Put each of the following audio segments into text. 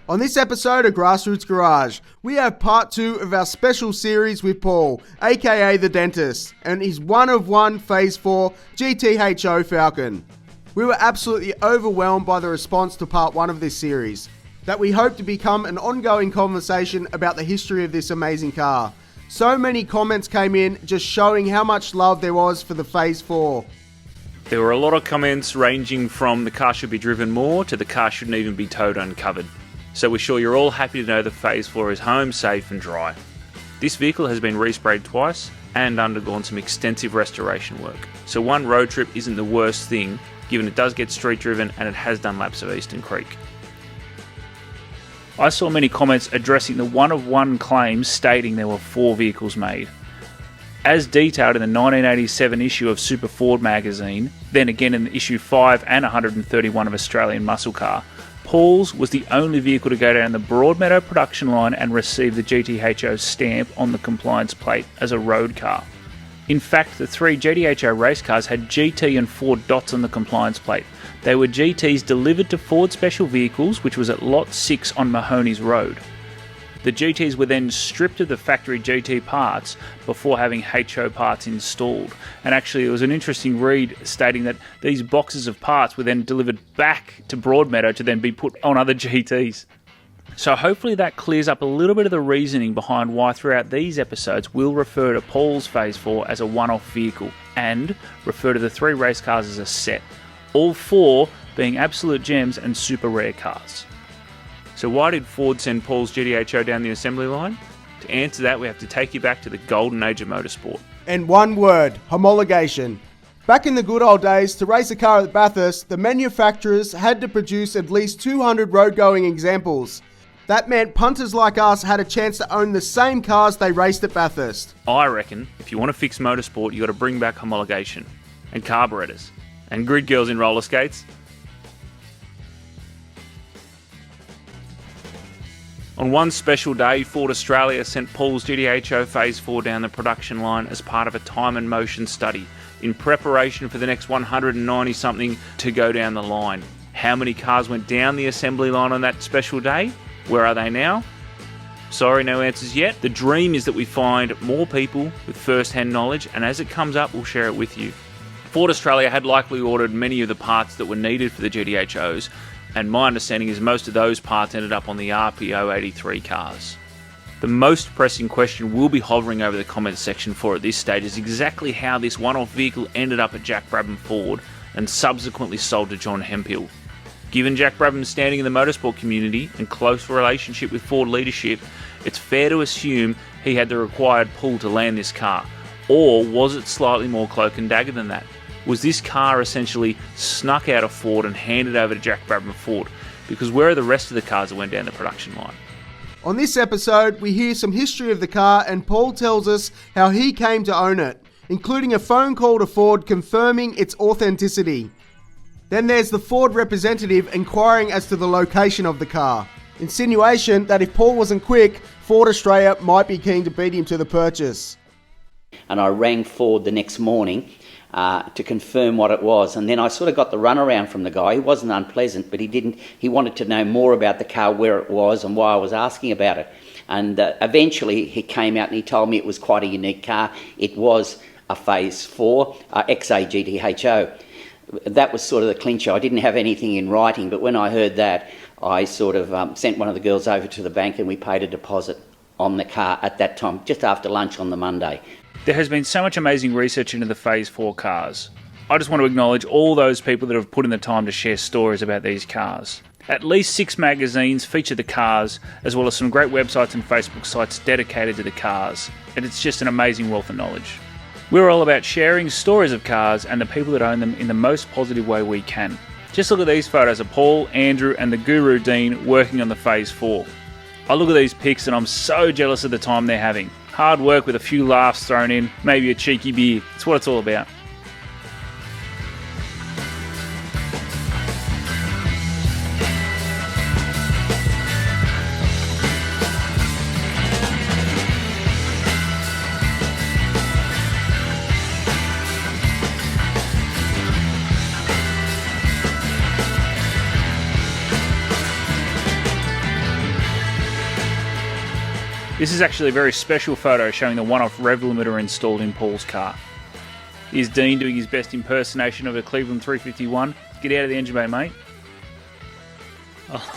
On this episode of Grassroots Garage, we have part 2 of our special series with Paul, aka the Dentist, and his one-of-one Phase 4 GTHO Falcon. We were absolutely overwhelmed by the response to part 1 of this series, that we hope to become an ongoing conversation about the history of this amazing car. So many comments came in just showing how much love there was for the Phase 4. There were a lot of comments ranging from the car should be driven more to the car shouldn't even be towed uncovered. So we're sure you're all happy to know the Phase 4 is home, safe and dry. This vehicle has been resprayed twice and undergone some extensive restoration work. So one road trip isn't the worst thing, given it does get street driven and it has done laps of Eastern Creek. I saw many comments addressing the one-of-one claims stating there were 4 vehicles made. As detailed in the 1987 issue of Super Ford magazine, then again in issue 5 and 131 of Australian Muscle Car, Paul's was the only vehicle to go down the Broadmeadow production line and receive the GTHO stamp on the compliance plate as a road car. In fact, the 3 GTHO race cars had GT and Ford dots on the compliance plate. They were GTs delivered to Ford Special Vehicles, which was at Lot 6 on Mahoney's Road. The GTs were then stripped of the factory GT parts before having HO parts installed. And actually, it was an interesting read stating that these boxes of parts were then delivered back to Broadmeadow to then be put on other GTs. So hopefully that clears up a little bit of the reasoning behind why throughout these episodes we'll refer to Paul's Phase 4 as a one-off vehicle and refer to the 3 race cars as a set, all 4 being absolute gems and super rare cars. So why did Ford send Paul's GTHO down the assembly line? To answer that, we have to take you back to the golden age of motorsport. And one word, homologation. Back in the good old days, to race a car at Bathurst, the manufacturers had to produce at least 200 road-going examples. That meant punters like us had a chance to own the same cars they raced at Bathurst. I reckon if you want to fix motorsport, you got to bring back homologation and carburetors and grid girls in roller skates. On one special day, Ford Australia sent Paul's GTHO Phase 4 down the production line as part of a time and motion study in preparation for the next 190-something to go down the line. How many cars went down the assembly line on that special day? Where are they now? Sorry, no answers yet. The dream is that we find more people with first-hand knowledge, and as it comes up, we'll share it with you. Ford Australia had likely ordered many of the parts that were needed for the GTHOs, and my understanding is most of those parts ended up on the RP083 cars. The most pressing question we'll be hovering over the comments section for at this stage is exactly how this one-off vehicle ended up at Jack Brabham Ford and subsequently sold to John Hemphill. Given Jack Brabham's standing in the motorsport community and close relationship with Ford leadership, it's fair to assume he had the required pull to land this car. Or was it slightly more cloak and dagger than that? Was this car essentially snuck out of Ford and handed over to Jack Brabham Ford? Because where are the rest of the cars that went down the production line? On this episode, we hear some history of the car and Paul tells us how he came to own it, including a phone call to Ford confirming its authenticity. Then there's the Ford representative inquiring as to the location of the car. Insinuation that if Paul wasn't quick, Ford Australia might be keen to beat him to the purchase. And I rang Ford the next morning to confirm what it was, and then I sort of got the runaround from the guy. He wasn't unpleasant, but he wanted to know more about the car, where it was and why I was asking about it. And eventually he came out and he told me it was quite a unique car. It was a Phase 4 XA GTHO. That was sort of the clincher. I didn't have anything in writing, but when I heard that, I sort of sent one of the girls over to the bank and we paid a deposit on the car at that time, just after lunch on the Monday. There has been so much amazing research into the Phase 4 cars. I just want to acknowledge all those people that have put in the time to share stories about these cars. At least 6 magazines feature the cars, as well as some great websites and Facebook sites dedicated to the cars, and it's just an amazing wealth of knowledge. We're all about sharing stories of cars and the people that own them in the most positive way we can. Just look at these photos of Paul, Andrew and the Guru Dean working on the Phase 4. I look at these pics and I'm so jealous of the time they're having. Hard work with a few laughs thrown in, maybe a cheeky beer. It's what it's all about. This is actually a very special photo showing the one-off rev limiter installed in Paul's car. Here's Dean doing his best impersonation of a Cleveland 351. Get out of the engine bay, mate.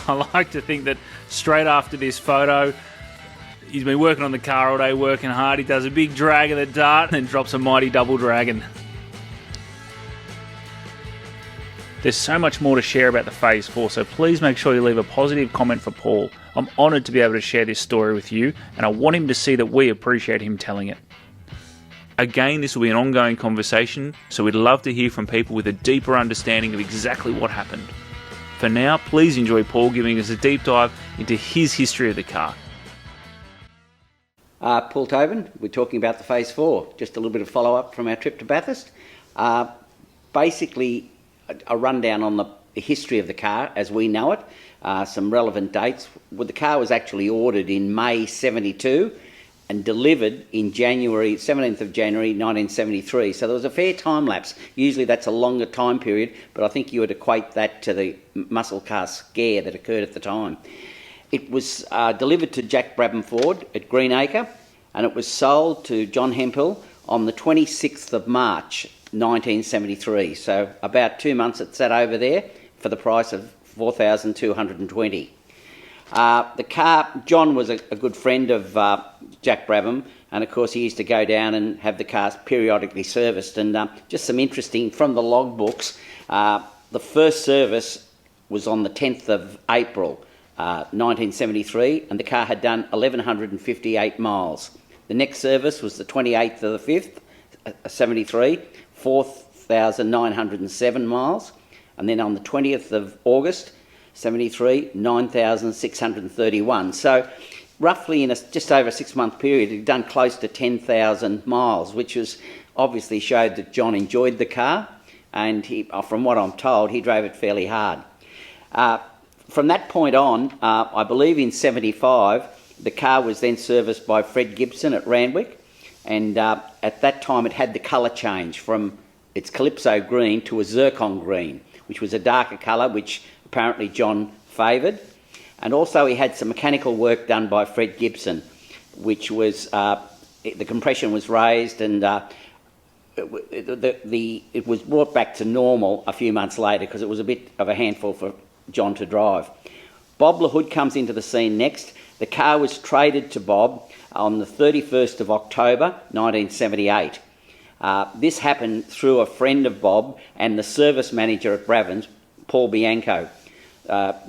I like to think that straight after this photo, he's been working on the car all day, working hard. He does a big drag of the dart and then drops a mighty double dragon. There's so much more to share about the Phase 4, so please make sure you leave a positive comment for Paul. I'm honoured to be able to share this story with you, and I want him to see that we appreciate him telling it. Again, this will be an ongoing conversation, so we'd love to hear from people with a deeper understanding of exactly what happened. For now, please enjoy Paul giving us a deep dive into his history of the car. Paul Tobin, we're talking about the Phase 4. Just a little bit of follow-up from our trip to Bathurst. Basically, a rundown on the history of the car as we know it, some relevant dates. Well, the car was actually ordered in May 72 and delivered in 17th of January 1973. So there was a fair time lapse. Usually that's a longer time period, but I think you would equate that to the muscle car scare that occurred at the time. It was delivered to Jack Brabham Ford at Greenacre, and it was sold to John Hemphill on the 26th of March 1973. So about 2 months it sat over there for the price of $4,220. The car, John was a good friend of Jack Brabham, and of course he used to go down and have the cars periodically serviced. And just some interesting from the logbooks, the first service was on the 10th of April 1973, and the car had done 1,158 miles. The next service was the 28th of the 5th, 73, 4,907 miles, and then on the 20th of August 73, 9,631. So roughly in just over a 6-month period, he'd done close to 10,000 miles, which was obviously showed that John enjoyed the car, and he, from what I'm told, he drove it fairly hard. From that point on, I believe in 75, the car was then serviced by Fred Gibson at Randwick, and at that time it had the colour change from its Calypso green to a zircon green, which was a darker colour, which apparently John favoured. And also he had some mechanical work done by Fred Gibson, which was, the compression was raised, and it was brought back to normal a few months later because it was a bit of a handful for John to drive. Bob LaHood comes into the scene next. The car was traded to Bob on the 31st of October 1978. This happened through a friend of Bob and the service manager at Brabham's, Paul Bianco.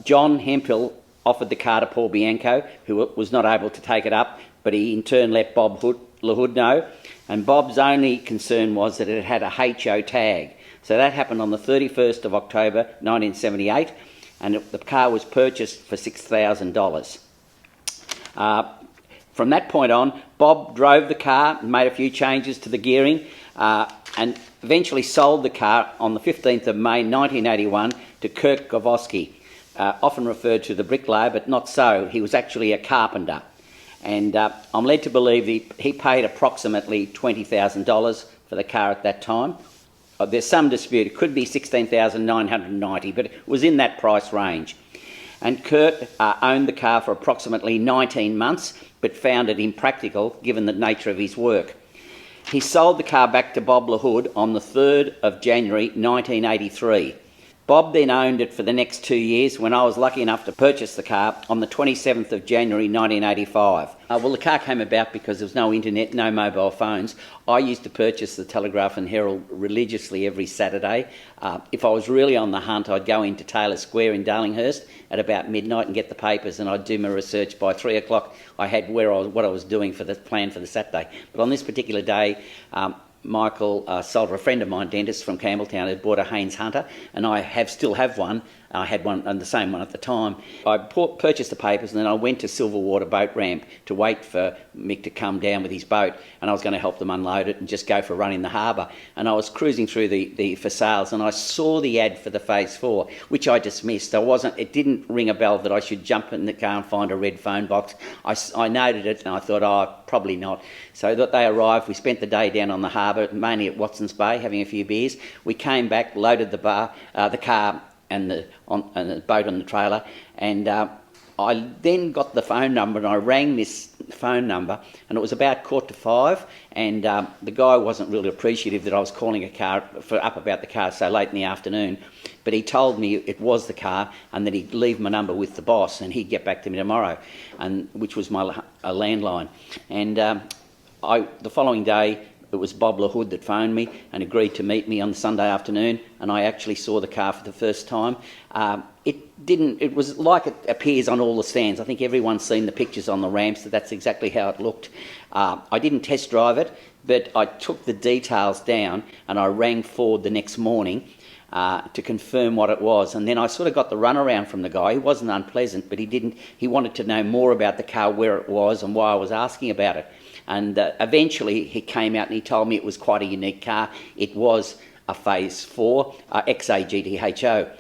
John Hemphill offered the car to Paul Bianco, who was not able to take it up, but he in turn let Bob LaHood know, and Bob's only concern was that it had a HO tag. So that happened on the 31st of October 1978, and the car was purchased for $6,000. From that point on, Bob drove the car and made a few changes to the gearing, and eventually sold the car on the 15th of May 1981 to Kirk Gavoski, often referred to the bricklayer, but not so. He was actually a carpenter. And I'm led to believe he paid approximately $20,000 for the car at that time. There's some dispute. It could be $16,990, but it was in that price range. And Kurt owned the car for approximately 19 months, but found it impractical given the nature of his work. He sold the car back to Bob LaHood on the 3rd of January 1983. Bob then owned it for the next 2 years when I was lucky enough to purchase the car on the 27th of January 1985. Well, the car came about because there was no internet, no mobile phones. I used to purchase the Telegraph and Herald religiously every Saturday. If I was really on the hunt, I'd go into Taylor Square in Darlinghurst at about midnight and get the papers, and I'd do my research. By 3 o'clock I had what I was doing for the plan for the Saturday. But on this particular day, Michael Solder, a friend of mine, dentist from Campbelltown, had bought a Haynes Hunter, and I still have one. I had one, and the same one at the time. I purchased the papers, and then I went to Silverwater boat ramp to wait for Mick to come down with his boat, and I was going to help them unload it and just go for a run in the harbour. And I was cruising through the for sales, and I saw the ad for the Phase 4, which I dismissed. It didn't ring a bell that I should jump in the car and find a red phone box. I noted it, and I thought, probably not. So that they arrived. We spent the day down on the harbour, mainly at Watson's Bay, having a few beers. We came back, loaded the car and the boat on the trailer, and I then got the phone number and I rang this phone number, and it was about 4:45, and the guy wasn't really appreciative that I was calling up about the car so late in the afternoon, but he told me it was the car and that he'd leave my number with the boss and he'd get back to me tomorrow, which was my landline. And the following day, it was Bob LaHood that phoned me and agreed to meet me on the Sunday afternoon, and I actually saw the car for the first time. It was like it appears on all the stands. I think everyone's seen the pictures on the ramps, that's exactly how it looked. I didn't test drive it, but I took the details down and I rang Ford the next morning to confirm what it was, and then I sort of got the runaround from the guy. He wasn't unpleasant, but he wanted to know more about the car, where it was and why I was asking about it. And eventually he came out and he told me it was quite a unique car. It was a Phase 4 XA GTHO.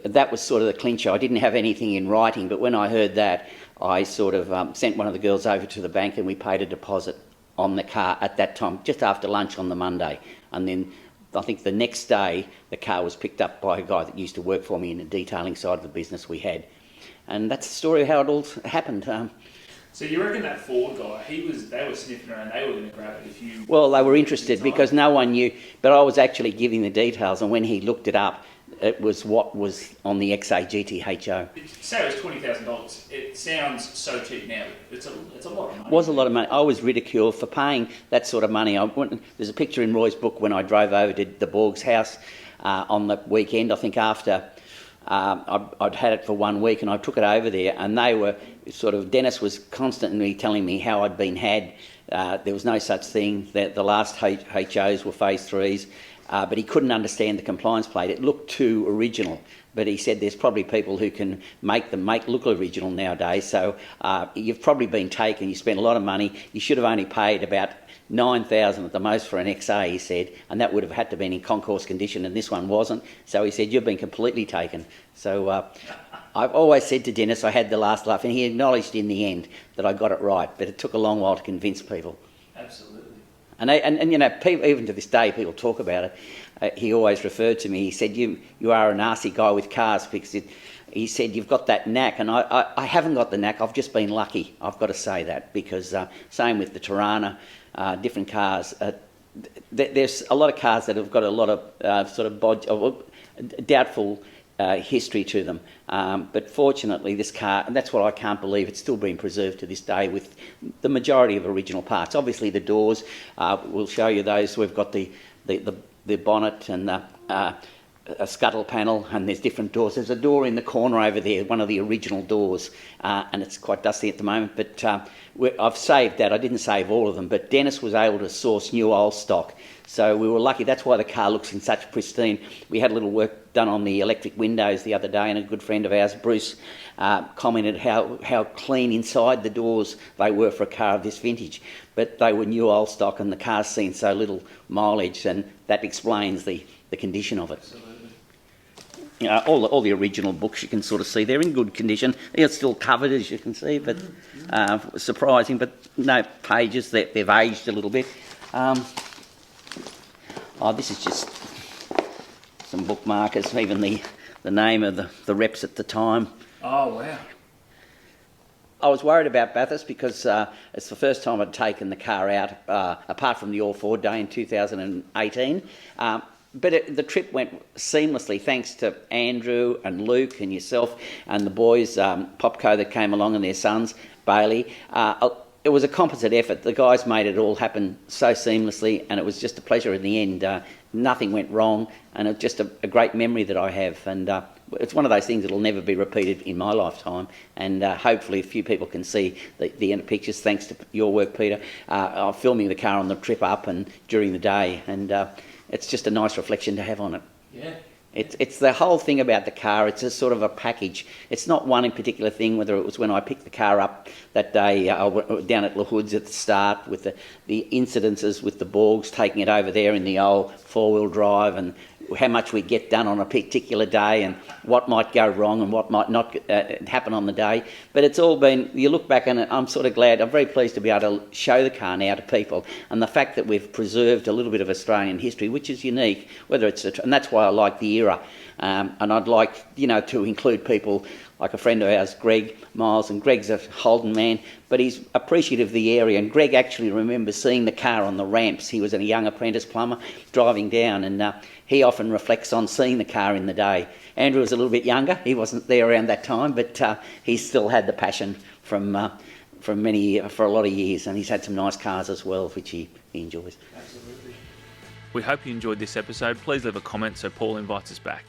That was sort of the clincher. I didn't have anything in writing, but when I heard that, I sort of sent one of the girls over to the bank and we paid a deposit on the car at that time, just after lunch on the Monday. And then I think the next day, the car was picked up by a guy that used to work for me in the detailing side of the business we had. And that's the story of how it all happened. So you reckon that Ford guy, they were sniffing around, they were going to grab it if you... Well, they were interested because no one knew, but I was actually giving the details, and when he looked it up, it was what was on the XA GTHO. Say it was $20,000. It sounds so cheap now. It's a lot of money. It was a lot of money. I was ridiculed for paying that sort of money. There's a picture in Roy's book when I drove over to the Borg's house on the weekend, I think after... I'd had it for 1 week and I took it over there, and they were Dennis was constantly telling me how I'd been had. There was no such thing, that the last HOs were Phase 3s, but he couldn't understand the compliance plate. It looked too original, but he said there's probably people who can make them look original nowadays, so you've probably been taken, you spent a lot of money, you should have only paid about $9,000 at the most for an XA, he said, and that would have had to be in concourse condition, and this one wasn't. So he said, you've been completely taken. So I've always said to Dennis I had the last laugh, and he acknowledged in the end that I got it right, but it took a long while to convince people. Absolutely. And you know, people, even to this day, people talk about it. He always referred to me, he said, you are a nasty guy with cars, because he said, you've got that knack, and I haven't got the knack, I've just been lucky. I've got to say that, because same with the Tirana, different cars. There's a lot of cars that have got a lot of doubtful history to them. But fortunately, this car, and that's what I can't believe, it's still being preserved to this day with the majority of original parts. Obviously, the doors, we'll show you those. We've got the bonnet and a scuttle panel, and there's different doors. There's a door in the corner over there, one of the original doors, and it's quite dusty at the moment, but I've saved that. I didn't save all of them, but Dennis was able to source new old stock, so we were lucky. That's why the car looks in such pristine. We had a little work done on the electric windows the other day, and a good friend of ours, Bruce, commented how clean inside the doors they were for a car of this vintage, but they were new old stock, and the car's seen so little mileage, and that explains the condition of it. All the original books you can sort of see, they're in good condition. They're still covered, as you can see, but surprising, but no pages, they've aged a little bit. This is just some bookmarkers, even the name of the reps at the time. Oh, wow. I was worried about Bathurst because it's the first time I'd taken the car out, apart from the All-Ford Day in 2018. But the trip went seamlessly thanks to Andrew and Luke and yourself and the boys, Popco that came along and their sons, Bailey. It was a composite effort. The guys made it all happen so seamlessly, and it was just a pleasure in the end. Nothing went wrong, and it's just a great memory that I have. And it's one of those things that will never be repeated in my lifetime. And hopefully a few people can see the end of pictures thanks to your work, Peter. I'm filming the car on the trip up and during the day, and it's just a nice reflection to have on it. Yeah. It's the whole thing about the car. It's a sort of a package. It's not one in particular thing, whether it was when I picked the car up that day down at LaHood's at the start with the incidences with the Borgs, taking it over there in the old four-wheel drive, and how much we get done on a particular day and what might go wrong and what might not happen on the day. But it's all been, you look back and I'm sort of glad, I'm very pleased to be able to show the car now to people, and the fact that we've preserved a little bit of Australian history, which is unique, whether it's, and that's why I like the era. And I'd like, you know, to include people like a friend of ours, Greg Miles, and Greg's a Holden man, but he's appreciative of the area. And Greg actually remembers seeing the car on the ramps. He was a young apprentice plumber driving down, and he often reflects on seeing the car in the day. Andrew was a little bit younger. He wasn't there around that time, but he still had the passion for a lot of years, and he's had some nice cars as well, which he enjoys. We hope you enjoyed this episode. Please leave a comment so Paul invites us back.